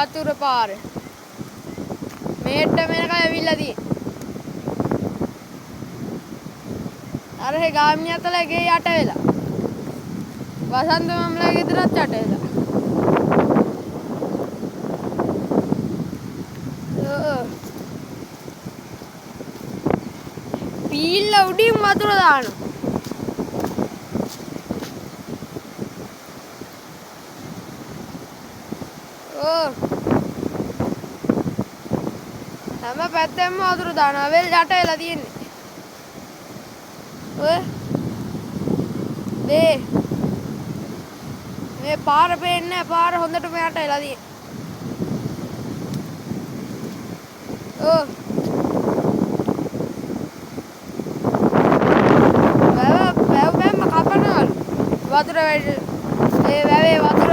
වතුර පාර. මේට මේක ඇවිල්ලා තියෙන්නේ. අර හේ ගාමිණී අතලා ගේ යට වෙලා. වසන්ත මම්ලාගේ ගෙදරත් යට වෙලා. පීල්ල උඩින් වතුර දානවා. හැම පැත්තෙම වතුර දානවා. වෙල් යට වෙලා තියෙන්නේ. ඔය දේ මේ පාර පේන්නේ නැහැ. පාර හොඳටම යට වෙලා තියෙන්නේ. වැව කපනවලු. වතුර වැඩි ඒ වැවේ වතුර